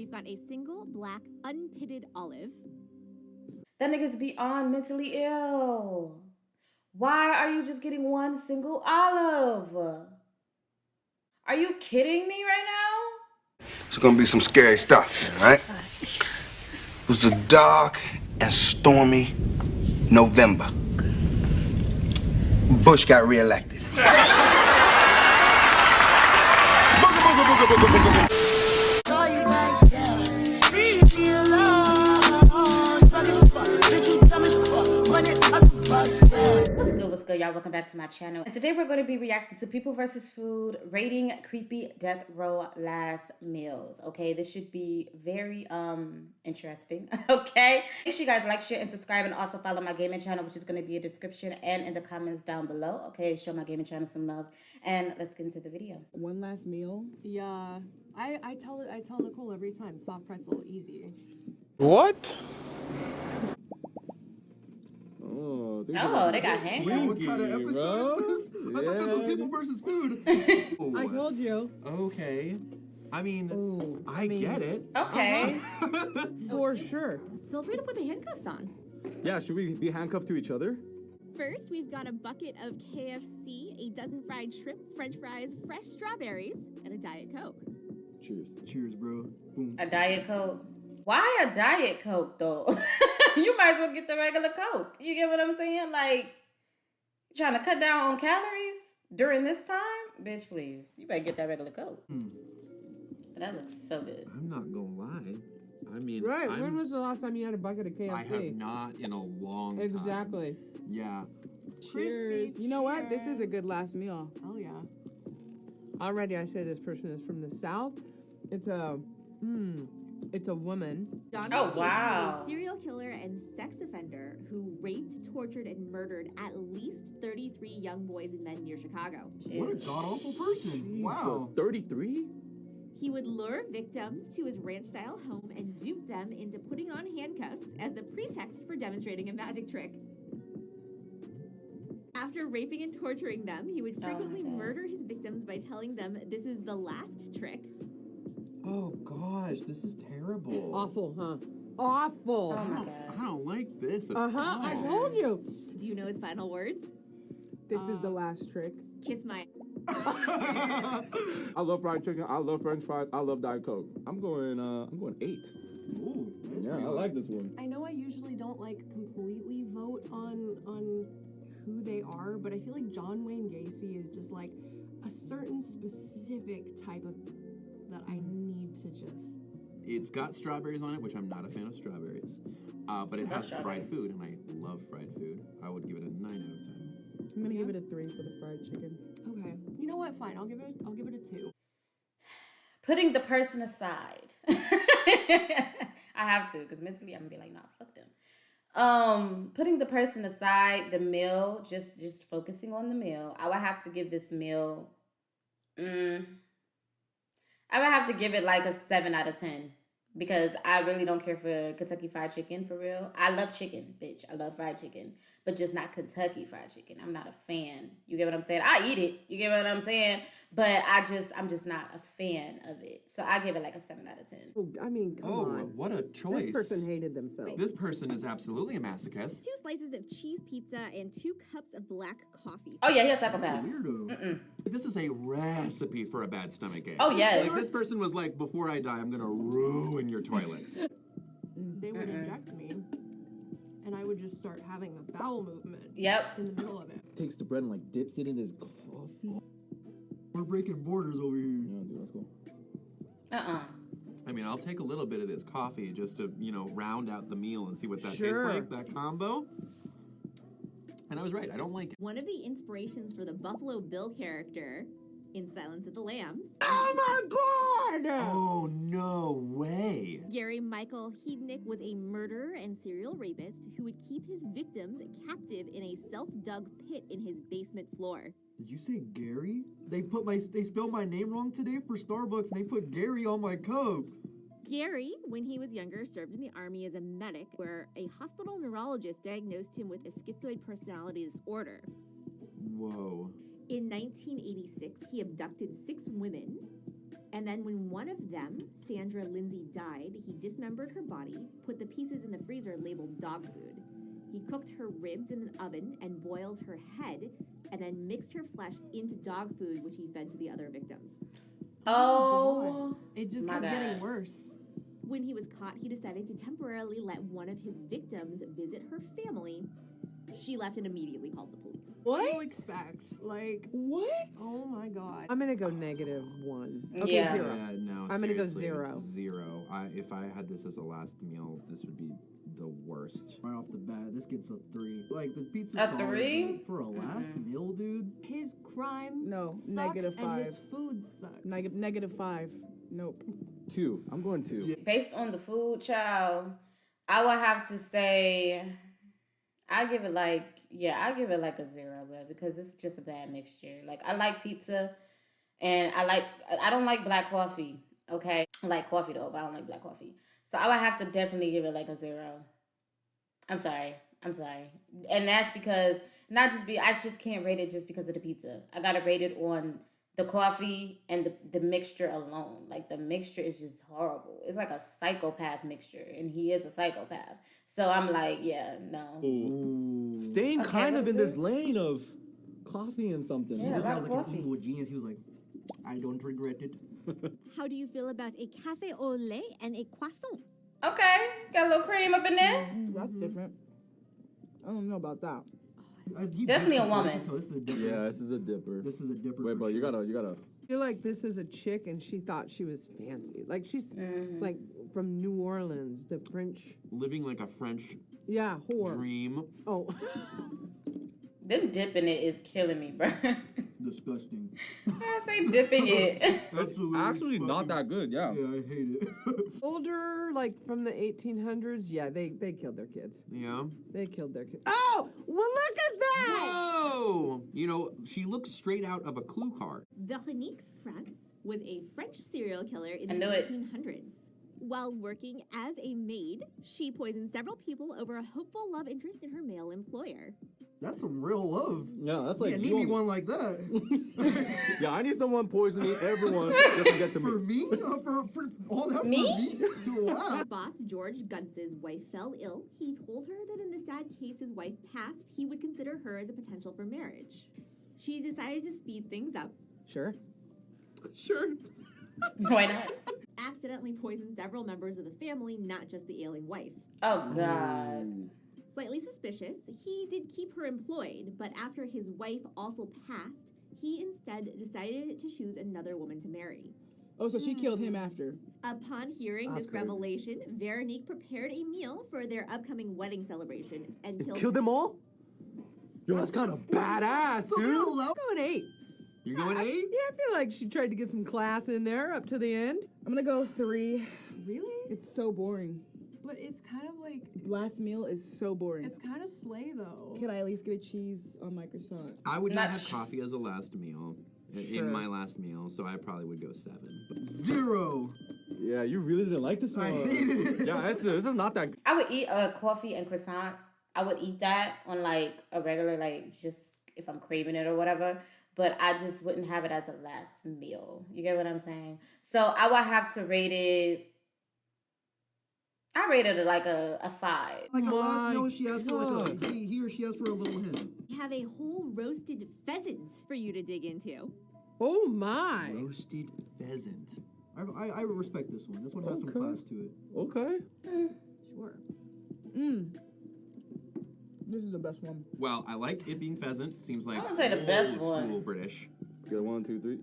we've got a single black unpitted olive. That nigga's beyond mentally ill. Why are you just getting one single olive? Are you kidding me right now? It's gonna be some scary stuff, all right? It was a dark and stormy November. Bush got reelected. What's good, y'all? Welcome back to my channel. And today we're going to be reacting to People vs. Food, rating creepy death row last meals. Okay, this should be very interesting. Okay, make sure you guys like, share, and subscribe, and also follow my gaming channel, which is going to be in the description and in the comments down below. Okay, show my gaming channel some love, and let's get into the video. One last meal? Yeah, I tell Nicole every time, soft pretzel, easy. What? Oh, they got handcuffs. What kind of episode is this? I thought this was People versus Food. I told you. Okay. I mean, I get it. Okay. For sure. Feel free to put the handcuffs on. Yeah, should we be handcuffed to each other? First, we've got a bucket of KFC, a dozen fried shrimp, french fries, fresh strawberries, and a Diet Coke. Cheers. Cheers, bro. Boom. A Diet Coke. Why a Diet Coke, though? You might as well get the regular Coke. You get what I'm saying? Like, trying to cut down on calories during this time? Bitch, please. You better get that regular Coke. That looks so good. I'm not gonna lie. I mean, Right, when was the last time you had a bucket of KFC? I have not in a long time. Exactly. Yeah. Cheers. You know what? This is a good last meal. Oh yeah. Already I say this person is from the South. It's a woman. Donald Oh, wow. is a serial killer and sex offender who raped, tortured, and murdered at least 33 young boys and men near Chicago. What a god-awful person. Wow. 33? He would lure victims to his ranch-style home and dupe them into putting on handcuffs as the pretext for demonstrating a magic trick. After raping and torturing them, he would frequently murder his victims by telling them this is the last trick. Oh gosh, this is terrible. Awful, huh? Awful. Oh my God. I don't like this at Uh-huh, all. I told you. Do you know his final words? This is the last trick. Kiss my... I love fried chicken. I love French fries. I love Diet Coke. I'm going 8. Ooh, that's Yeah, pretty I good. like this one. I know I usually don't like completely vote on who they are, but I feel like John Wayne Gacy is just like a certain specific type of that I need to just. It's got strawberries on it, which I'm not a fan of strawberries. But it has fried food, and I love fried food. I would give it a 9 out of 10. I'm gonna give it a 3 for the fried chicken. Okay. You know what? Fine. I'll give it a 2. Putting the person aside. I have to, because mentally I'm gonna be like, nah, fuck them. Putting the person aside, the meal, just focusing on the meal. I would have to give this meal, I would have to give it like a 7 out of 10. Because I really don't care for Kentucky Fried Chicken, for real. I love chicken, bitch. I love fried chicken. But just not Kentucky Fried Chicken. I'm not a fan. You get what I'm saying? I eat it. You get what I'm saying? But I'm just not a fan of it. So I give it like a 7 out of 10. Oh, I mean, come on. What a choice. This person hated themselves. This person is absolutely a masochist. 2 slices of cheese pizza and 2 cups of black coffee. Oh, yeah, he's a psychopath. Weirdo. This is a recipe for a bad stomach ache. Oh, yes. Like, this person was like, before I die, I'm gonna ruin your toilets. They would inject me, and I would just start having a bowel movement. Yep. In the middle of it. Takes the bread and like dips it in his coffee. We're breaking borders over here. Yeah, dude, let's go. I mean, I'll take a little bit of this coffee just to, round out the meal and see what that tastes Sure. like, that combo. And I was right, I don't like it. One of the inspirations for the Buffalo Bill character in Silence of the Lambs, Oh my God! Oh, no way. Gary Michael Heidnik was a murderer and serial rapist who would keep his victims captive in a self-dug pit in his basement floor. Did you say Gary? They spelled my name wrong today for Starbucks and they put Gary on my cup. Gary, when he was younger, served in the Army as a medic, where a hospital neurologist diagnosed him with a schizoid personality disorder. Whoa. In 1986, he abducted 6 women And then when one of them, Sandra Lindsay, died, he dismembered her body, put the pieces in the freezer labeled dog food. He cooked her ribs in an oven and boiled her head, and then mixed her flesh into dog food, which he fed to the other victims. Oh, It just my kept getting God. worse. When he was caught, he decided to temporarily let one of his victims visit her family. She left and immediately called the police. What do you expect? Like, What? oh my god. I'm gonna go -1. Okay, Yeah. 0. Yeah, no, I'm gonna go seriously, 0. 0. If I had this as a last meal, this would be the worst. Right off the bat, this gets a 3. Like, the pizza's A solid, 3? but for a last meal, dude. His crime No, sucks -5. and his food sucks. -5. Nope. 2. I'm going 2. Based on the food, child, I would have to say, I give it like a 0, but because it's just a bad mixture. Like, I like pizza, and I don't like black coffee. Okay, I like coffee though, but I don't like black coffee. So I would have to definitely give it like a 0. I'm sorry, and that's because I just can't rate it just because of the pizza. I gotta rate it on the coffee and the mixture alone. Like, the mixture is just horrible. It's like a psychopath mixture, and he is a psychopath. So I'm like, yeah, no. Ooh. Staying Okay, kind what of is in this this? lane of coffee and something. Yeah, This guy black was like coffee. an evil genius. He was like, I don't regret it. How do you feel about a café au lait and a croissant? Okay, got a little cream up in there. That's different. I don't know about that. Definitely a woman. This is a dipper. Yeah, this is a dipper. This is a dipper. Wait, for but you sure. gotta. I feel like this is a chick and she thought she was fancy. Like, she's like from New Orleans, the French. Living like a French Yeah, whore. dream. Oh. Them dipping it is killing me, bro. Disgusting. I say dipping it. Absolutely. Actually, not that good. Yeah. Yeah, I hate it. Older, like from the 1800s, yeah, they killed their kids. Yeah. They killed their kids. Oh, well, look at that! Whoa! You know, she looks straight out of a Clue card. Veronique France was a French serial killer in I the knew it. 1800s. While working as a maid, she poisoned several people over a hopeful love interest in her male employer. That's some real love. Yeah, that's like. Yeah, need me one like that. Yeah, I need someone poisoning everyone just to get to For me. me? For all that Me? for me? Wow. Boss George Guntz's wife fell ill. He told her that in the sad case his wife passed, he would consider her as a potential for marriage. She decided to speed things up, Sure. Sure. Why not? accidentally poisoned several members of the family, not just the ailing wife. Oh, God. Slightly suspicious, he did keep her employed, but after his wife also passed, he instead decided to choose another woman to marry. Oh, so she killed him after. Upon hearing That's this crazy. revelation, Veronique prepared a meal for their upcoming wedding celebration and killed Kill them all? Yo, that's kind of badass, So they're dude. allowed. I'm going 8. You're going 8? Yeah, I feel like she tried to get some class in there up to the end. I'm gonna go 3. Really? It's so boring. But it's kind of like, Last meal is so boring. it's kind of slay though. Can I at least get a cheese on my croissant? I would Not not have sh- coffee as a last meal. Sure. In my last meal, so I probably would go 7. But 0. Yeah, you really didn't like this one. I hated it. Yeah, this is not that good. I would eat a coffee and croissant. I would eat that on like a regular, like just if I'm craving it or whatever. But I just wouldn't have it as a last meal. You get what I'm saying? So I would have to rate it. I rated it like a 5. Like a My last meal, she asked for like God. a he or she asked for a little hen. We have a whole roasted pheasant for you to dig into. Oh my! roasted pheasant. I respect this one. This one has some Okay. class to it. Okay. Sure. This is the best one. Well, I like it being pheasant. Seems like I wouldn't say the best old one. school British. Get a 1, 2, 3.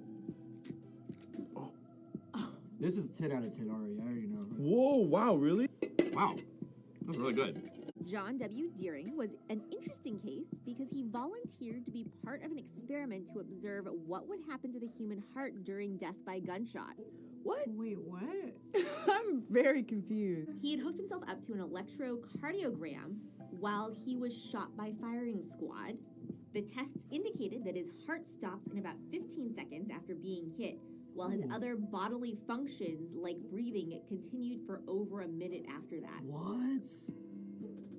This is 10 out of 10 already. I already know. Whoa! Wow! Really? Wow, that was really good. John W. Deering was an interesting case because he volunteered to be part of an experiment to observe what would happen to the human heart during death by gunshot. What? Wait, what? I'm very confused. He had hooked himself up to an electrocardiogram while he was shot by firing squad. The tests indicated that his heart stopped in about 15 seconds after being hit, while his other bodily functions, like breathing, continued for over a minute after that. What?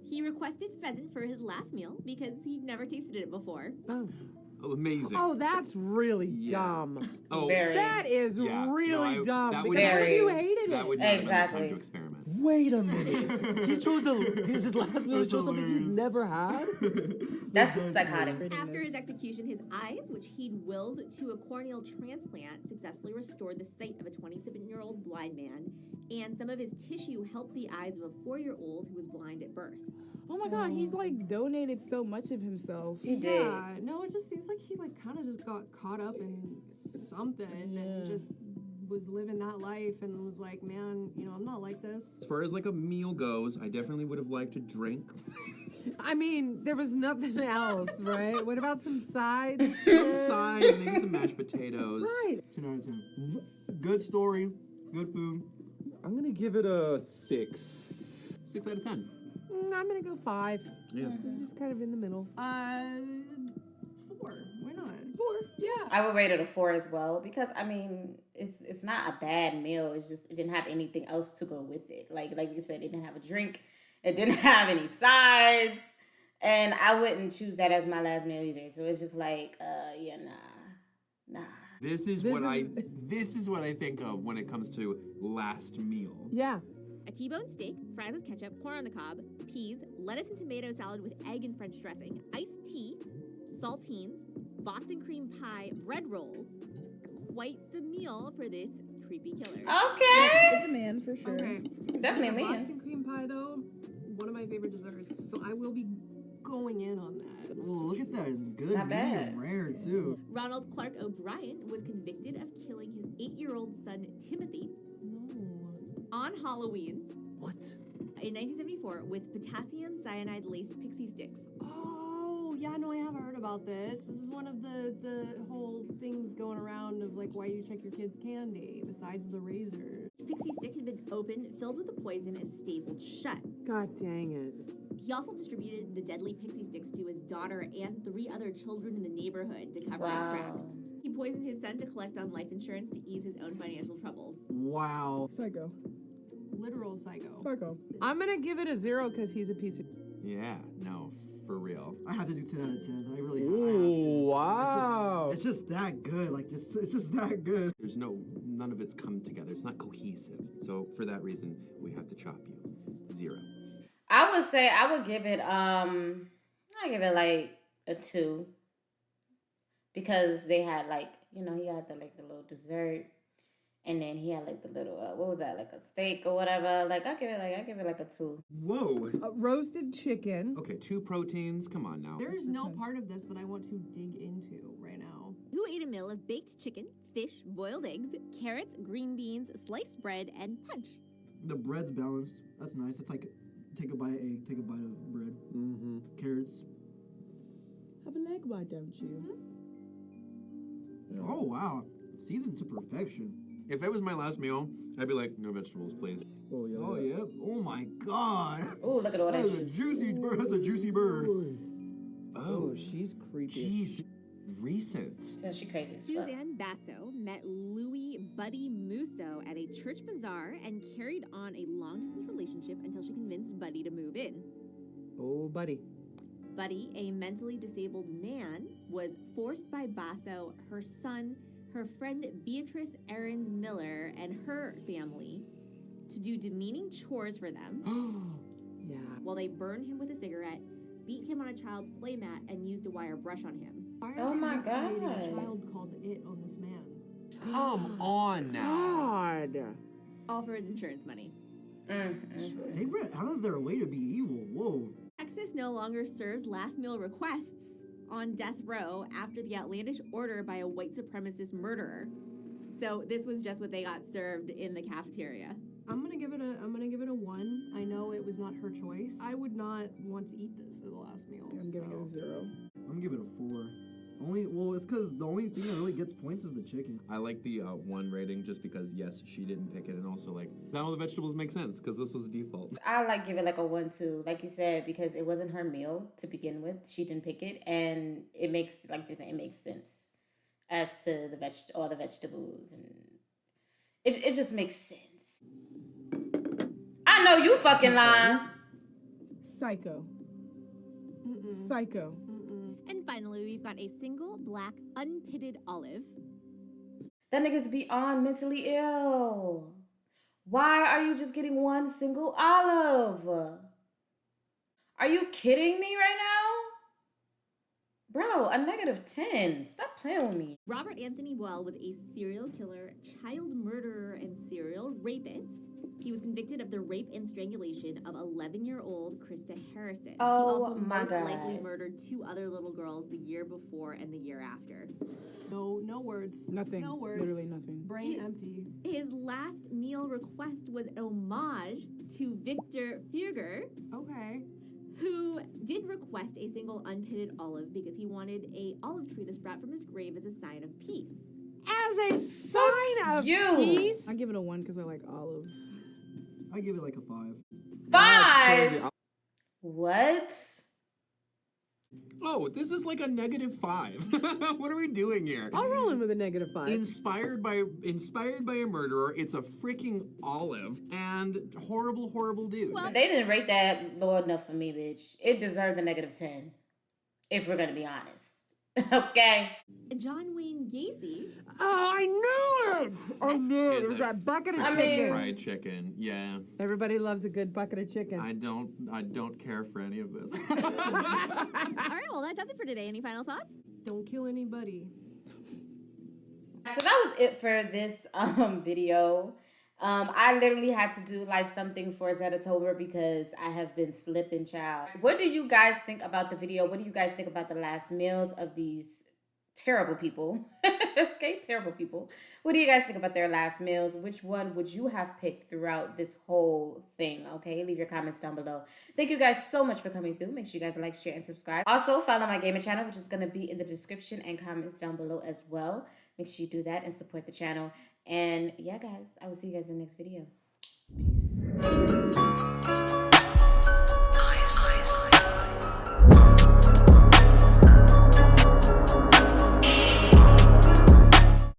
He requested pheasant for his last meal because he'd never tasted it before. Oh. Amazing. Oh, that's really Yeah. dumb. Oh, Very. That is Yeah. really No, dumb. that Because would what never- if you hated that it? would not Exactly. have been time to experiment. Wait a minute. He chose his last meal to chose something he's never had? That's psychotic. After his execution, his eyes, which he'd willed to a corneal transplant, successfully restored the sight of a 27-year-old blind man, and some of his tissue helped the eyes of a 4-year-old who was blind at birth. Oh my god, he's like donated so much of himself. He did. Yeah, no, it just seems like he like kind of just got caught up in something and just was living that life and was like, man, you know, I'm not like this. As far as like a meal goes, I definitely would have liked a drink. I mean, there was nothing else, right? What about some sides? Some sides, maybe some mashed potatoes. Right. 10 out of 10. Good story, good food. I'm gonna give it a 6. 6 out of 10. I'm gonna go 5. Yeah. It's just kind of in the middle. 4. Why not? 4. Yeah. I would rate it a 4 as well because I mean it's not a bad meal. It's just it didn't have anything else to go with it. Like you said, it didn't have a drink. It didn't have any sides, and I wouldn't choose that as my last meal either. So it's just like yeah, nah. This is what I think of when it comes to last meal. Yeah. A T-bone steak, fries with ketchup, corn on the cob, peas, lettuce and tomato salad with egg and French dressing, iced tea, saltines, Boston cream pie, bread rolls. Quite the meal for this creepy killer. Okay. It's a man for sure. Okay. Definitely a man. Boston cream pie, though, one of my favorite desserts, so I will be going in on that. Oh, look at that. Good Not bad. medium rare, too. Ronald Clark O'Brien was convicted of killing his 8-year-old son, Timothy, on Halloween What? in 1974 with potassium cyanide laced pixie sticks. Oh, yeah, no, I have heard about this. This is one of the whole things going around of, like, why you check your kids' candy, besides the razor. Pixie stick had been opened, filled with the poison, and stapled shut. God dang it. He also distributed the deadly pixie sticks to his daughter and 3 other children in the neighborhood to cover his Wow. tracks. He poisoned his son to collect on life insurance to ease his own financial troubles. Wow. Psycho. Literal psycho. Psycho. I'm gonna give it a 0 because he's a piece of. Yeah, no, for real. I have to do 10 out of 10. I really have Ooh, to. wow. It's just that good. Like, it's just that good. There's none of it's come together. It's not cohesive. So for that reason, we have to chop you. 0. I would say I would give it I give it like a 2 because they had like he had the little dessert and then he had like the little what was that, like a steak or whatever. Like I give it like a 2. Whoa. Roasted chicken. Okay, 2 proteins. Come on now. There is no part of this that I want to dig into right now. Who ate a meal of baked chicken, fish, boiled eggs, carrots, green beans, sliced bread, and punch? The bread's balanced. That's nice. It's like take a bite of egg, take a bite of bread. Mm-hmm. Carrots. Have a leg, why don't you? Yeah. Oh, wow. Seasoned to perfection. If it was my last meal, I'd be like, no vegetables, please. Oh, yeah. Oh, yeah. Oh, my God. Oh, look at all that. That is a juicy bird. That's a juicy bird. Oh, she's creepy. Jeez, recent. Yeah, she crazy as fuck. Suzanne Basso met Louis Buddy Musso at a church bazaar and carried on a long-distance relationship until she convinced Buddy to move in. Oh, buddy. Buddy, a mentally disabled man, was forced by Basso, her son, her friend Beatrice Aarons Miller, and her family to do demeaning chores for them Yeah. while they burned him with a cigarette, beat him on a child's playmat, and used a wire brush on him. Why are Oh they my recreating God. a child called It on this man? Come on now. God. All for his insurance money. They went out of their way to be evil. Whoa. Texas no longer serves last meal requests on death row after the outlandish order by a white supremacist murderer. So this was just what they got served in the cafeteria. I'm gonna give it a 1. I know it was not her choice. I would not want to eat this as a last meal. I'm giving it a 0. I'm gonna give it a 4. It's because the only thing that really gets points is the chicken. I like the 1 rating just because, yes, she didn't pick it. And also, like, now all the vegetables make sense because this was default. I give it like a 1 too, like you said, because it wasn't her meal to begin with. She didn't pick it, and it makes, like you said, it makes sense as to all the vegetables, and it just makes sense. I know you fucking lying. Psycho. Psycho. And finally, we've got a single black unpitted olive. That nigga's beyond mentally ill. Why are you just getting one single olive? Are you kidding me right now? Bro, a -10. Stop playing with me. Robert Anthony Boyle was a serial killer, child murderer, and serial rapist. He was convicted of the rape and strangulation of 11-year-old Krista Harrison. Oh, he also my most God. likely murdered 2 other little girls the year before and the year after. No words. Nothing. No words. Literally nothing. Brain empty. His last meal request was an homage to Victor Fugger, Okay. who did request a single unpitted olive because he wanted a olive tree to sprout from his grave as a sign of peace. As a sign of you. peace. I give it a 1 because I like olives. I give it like a 5. 5? What? Oh, this is like a -5. What are we doing here? I'll roll in with a -5. Inspired by a murderer. It's a freaking olive and horrible dude. Well, They didn't rate that low enough for me, bitch. It deserved a -10, if we're gonna be honest. Okay. John Wayne Gacy. Oh, I knew it! I knew it. Is It was that- that bucket of I chicken. mean- Fried chicken. Yeah. Everybody loves a good bucket of chicken. I don't care for any of this. All right, well, that does it for today. Any final thoughts? Don't kill anybody. So that was it for this video. I literally had to do like something for ZETTATOBER because I have been slipping, child. What do you guys think about the video? What do you guys think about the last meals of these terrible people? Okay, terrible people. What do you guys think about their last meals? Which one would you have picked throughout this whole thing? Okay, leave your comments down below. Thank you guys so much for coming through. Make sure you guys like, share, and subscribe. Also, follow my gaming channel, which is going to be in the description and comments down below as well. Make sure you do that and support the channel. And yeah, guys, I will see you guys in the next video. Peace.